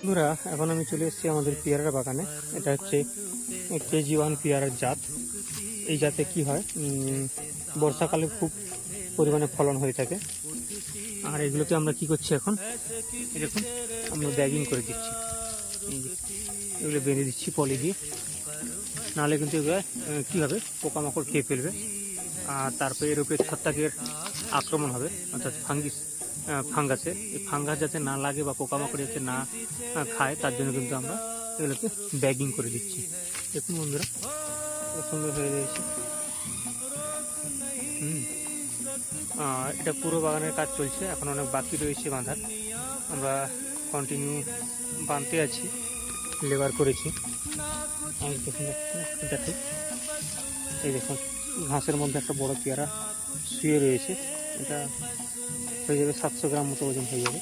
বন্ধুরা, এখন আমি চলে এসেছি আমাদের পেয়ারার বাগানে। এটা হচ্ছে KG1 পেয়ারার জাত। এই জাতে কি হয়, বর্ষাকালে খুব পরিমাণে ফলন হয়ে থাকে। আর এগুলোকে আমরা কি করছি এখন, এরকম আমরা ব্যাগিং করে দিচ্ছি। এগুলো বেঁধে দিচ্ছি পলি দিয়ে, নাহলে কিন্তু এগুলো কী হবে, পোকামাকড় খেয়ে ফেলবে। আর তারপরে এর উপরে ছত্রাকের আক্রমণ হবে, অর্থাৎ ফাঙ্গাসে। এই ফাঙ্গাস যাতে না লাগে বা পোকামাকড় যাতে না খায়, তার জন্য কিন্তু আমরা এগুলোকে ব্যাগিং করে দিচ্ছি। দেখুন বন্ধুরা, খুব সুন্দর হয়ে রয়েছে। এটা পুরো বাগানের কাজ চলছে, এখন অনেক বাকি রয়েছে বাঁধার। আমরা কন্টিনিউ বাঁধতে আছি, লেবার করেছি। আমি দেখুন দেখাই, এই দেখুন ঘাসের মধ্যে একটা বড় পেয়ারা শুয়ে রয়েছে। এটা হয়ে যাবে 700 গ্রাম মতো ওজন হয়ে যাবে।